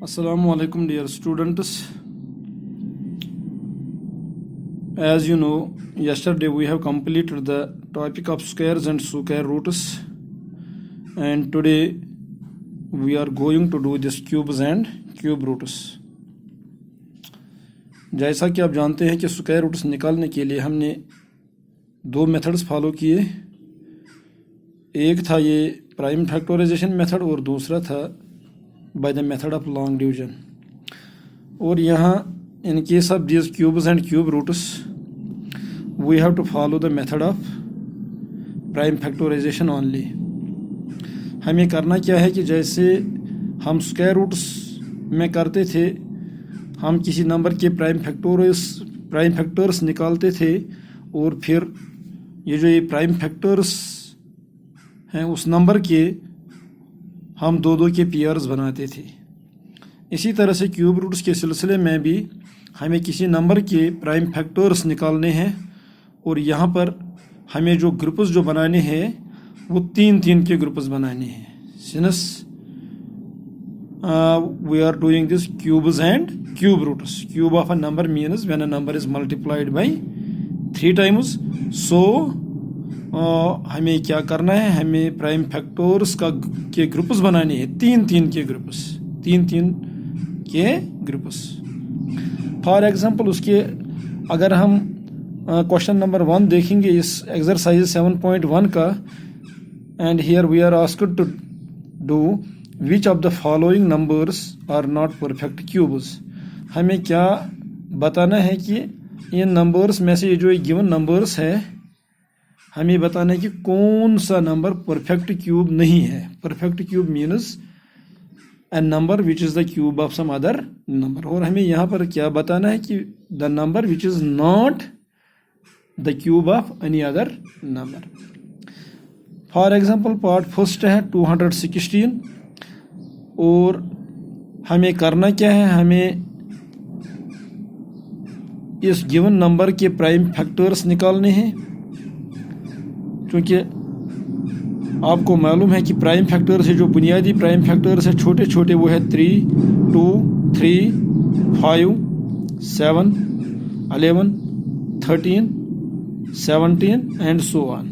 Assalamu alaikum dear students. As you know, yesterday we have completed the topic of squares and square roots, and today we are going to do this cubes and cube roots. जैसा कि आप जानते हैं कि square roots निकालने के लिए हमने दो मेथड्स फॉलो किए। एक था ये प्राइम फैक्टराइजेशन मेथड और दूसरा था by the method of long division. और यहाँ in case of these cubes and cube roots we have to follow the method of prime factorization only. हमें करना क्या है कि जैसे हम स्क्वायर रूट्स में करते थे, हम किसी नंबर के प्राइम फैक्टर्स निकालते थे और फिर ये प्राइम फैक्टर्स हैं उस नंबर के हम दो के पेयर्स बनाते थे। इसी तरह से क्यूब रूट्स के सिलसिले में भी हमें किसी नंबर के प्राइम फैक्टर्स निकालने हैं और यहाँ पर हमें जो ग्रुप्स जो बनाने हैं वो तीन के ग्रुप्स बनाने हैं। Since we are doing this cubes and cube roots. Cube of a number means when a number is multiplied by 3 times. So हमें क्या करना है, हमें प्राइम फैक्टर्स के ग्रुप्स बनाने हैं, तीन के ग्रुप्स। फॉर एग्जांपल उसके अगर हम क्वेश्चन नंबर 1 देखेंगे इस एक्सरसाइज 7.1 का, and here we are asked to do which of the following numbers are not perfect cubes. हमें क्या बताना है कि इन नंबर्स में से जो गिवन नंबर्स है हमें बताना है कि कौन सा नंबर परफेक्ट क्यूब नहीं है। Perfect cube means a number which is the cube of some other number. और हमें यहाँ पर क्या बताना है कि the number which is not the cube of any other number. For example part first है 216 और हमें करना क्या है, हमें इस गिवन नंबर के प्राइम फैक्टर्स निकालने हैं। क्योंकि आपको मालूम है कि प्राइम फैक्टर्स है, जो बुनियादी प्राइम फैक्टर्स है छोटे छोटे, वो है 3, 2, 3, 5, 7, 11, 13, 17 एंड सो ऑन।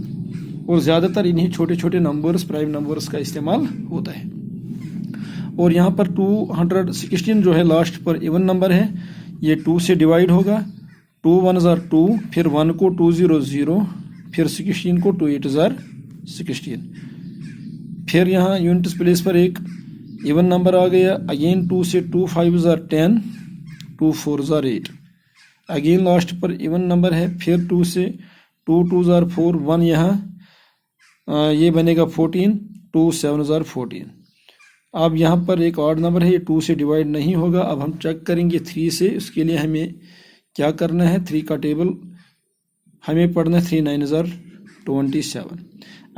और ज़्यादातर इन्हीं छोटे छोटे नंबर्स प्राइम नंबर्स का इस्तेमाल होता है। और यहाँ पर 216 जो है लास्ट पर इवन नंबर है, ये 2 से डिवाइड होगा। 2 1s are 2, फिर 1 को 2 0 0, फिर 16 को 2 8s are 16। फिर यहाँ यूनिट्स प्लेस पर एक इवन नंबर आ गया। अगेन 2 से 2 5s are 10, 2 4s are 8। Again last पर इवन नंबर है। फिर 2 से 2 2s are 4, 1 यहाँ ये बनेगा 14, 2 7s are 14। अब यहाँ पर एक ऑड नंबर है, ये 2 से डिवाइड नहीं होगा। अब हम चेक करेंगे 3 से। उसके लिए हमें क्या करना है, 3 का टेबल हमें पढ़ना है। 3 9s are 27।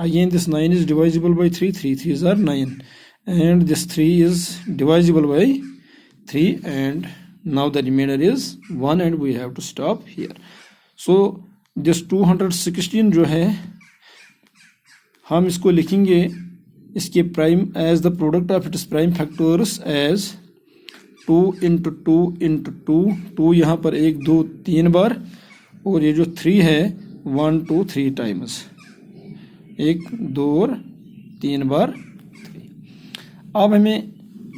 Again this 9 is divisible by 3, 3 3s are 9, and this 3 is divisible by 3, and now the remainder is 1 and we have to stop here. So this 216 जो है हम इसको लिखेंगे इसके prime as the product of its prime factors as 2 into 2 into 2। 2 यहाँ पर 1 2 3 बार, और ये जो 3 है 1 2 3 टाइम्स, 1 2 और 3 बार 3। अब हमें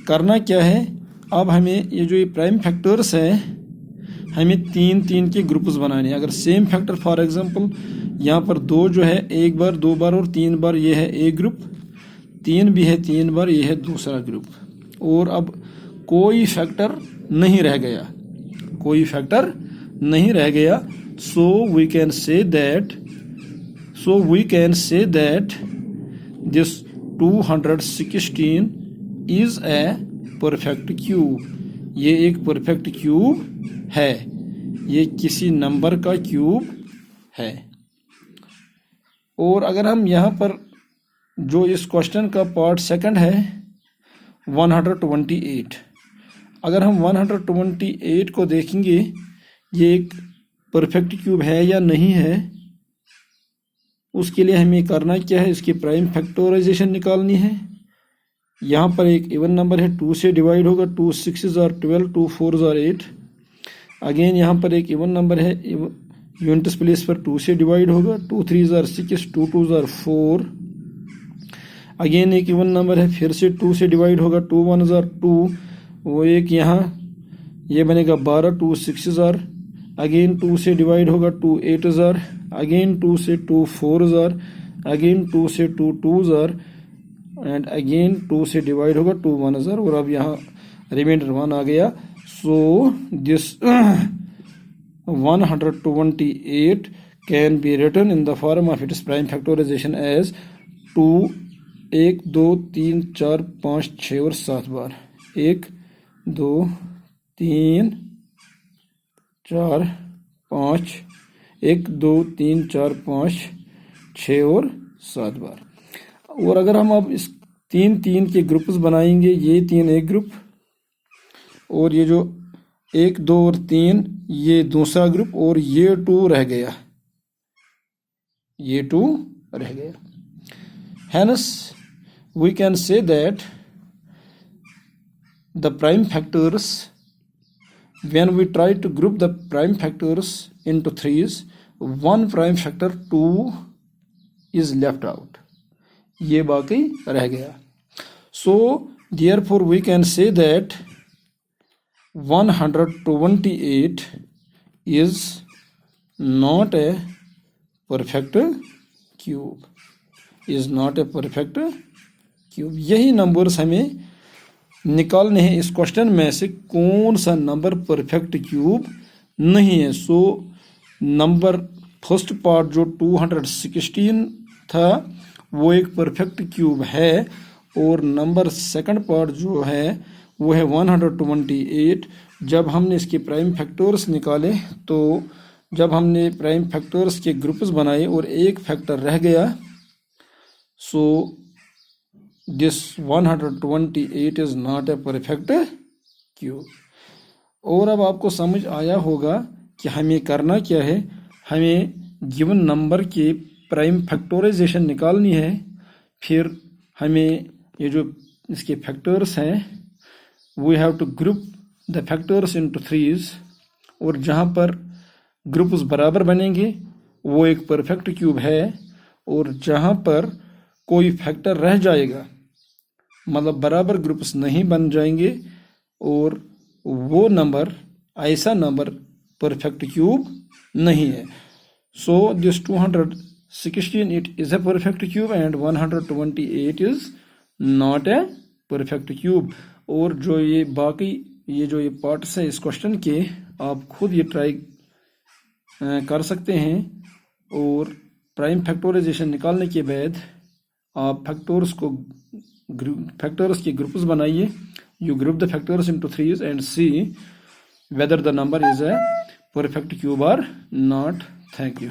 करना क्या है, अब हमें ये जो प्राइम फैक्टर्स है हमें 3 के ग्रुप्स बनाने हैं। अगर सेम फैक्टर फॉर एग्जांपल यहाँ पर 2 जो है 1 बार 2 बार और 3 बार, ये है एक ग्रुप, 3 भी है 3 बार, ये है दूसरा ग्रुप। और अब कोई फैक्टर नहीं रह गया, so we can say that this 216 is a perfect cube। ये एक परफेक्ट क्यूब है, ये किसी नंबर का क्यूब है। और अगर हम यहाँ पर जो इस क्वेश्चन का पार्ट सेकंड है 128, अगर हम 128 को देखेंगे ये एक परफेक्ट क्यूब है या नहीं है, उसके लिए हमें करना क्या है, इसकी प्राइम फैक्टराइजेशन निकालनी है। यहाँ पर एक इवन नंबर है, 2 से डिवाइड होगा, 2 6s are 12, 2 4s are 8। Again यहाँ पर एक इवन नंबर है, यूनिट्स प्लेस पर 2 से डिवाइड होगा, 2 3s are 6, 2 2s are 4। Again एक इवन नंबर है, फिर से 2 से डिवाइड होगा, 2 1s are 2, वो एक यहाँ ये बनेगा 12, 2 6s are, अगेन 2 से डिवाइड होगा, 2 8s are, अगेन 2 से 2 4s are, अगेन 2 से 2 2s are, एंड अगेन 2 से डिवाइड होगा, 2 1s are, और अब यहाँ रिमाइंडर 1 आ गया। So this 128 can be written in the form of its prime factorization as 2 1 2 3 4 5 6 और 7 बार, 1 2 3 4 5, 1 2 3 4 5 6 और 7 बार। और अगर हम अब इस 3 3 के ग्रुप्स बनाएंगे, ये 3 एक ग्रुप, और ये जो 1 2 और 3 ये दूसरा ग्रुप, और ये 2 रह गया, ये 2 रह गया। Hence we can say that the prime factors, when we try to group the prime factors into threes, one prime factor 2 is left out, ये बाकी रह गया। So therefore we can say that 128 is not a perfect cube, is not a perfect cube। यही numbers हमें निकालने हैं इस question में से, कौन सा नंबर परफेक्ट क्यूब नहीं है। सो नंबर फर्स्ट पार्ट जो 216 था वो एक परफेक्ट क्यूब है, और नंबर सेकंड पार्ट जो है वो है 128। जब हमने इसके प्राइम फैक्टर्स निकाले, तो जब हमने प्राइम फैक्टर्स के ग्रुप्स बनाए और एक फैक्टर रह गया, so this 128 is not a perfect cube. और अब आपको समझ आया होगा कि हमें करना क्या है। हमें गिवन नंबर के प्राइम फैक्टराइजेशन निकालनी है, फिर हमें ये जो इसके फैक्टर्स हैं we have to group the factors into threes, और जहाँ पर ग्रुप्स बराबर बनेंगे वो एक परफेक्ट क्यूब है, और जहाँ पर कोई फैक्टर रह जाएगा, मतलब बराबर ग्रुप्स नहीं बन जाएंगे, और वो नंबर, ऐसा नंबर परफेक्ट क्यूब नहीं है। So this 216 it is a perfect cube and 128 is not a perfect cube. और जो ये बाकी ये जो ये पार्ट्स है इस क्वेश्चन के, आप खुद ये ट्राई कर सकते हैं, और प्राइम फैक्टराइजेशन निकालने के बाद आप फैक्टर्स के ग्रुप्स बनाइए। You group the factors into threes and see whether the number is a perfect cube or not. Thank you.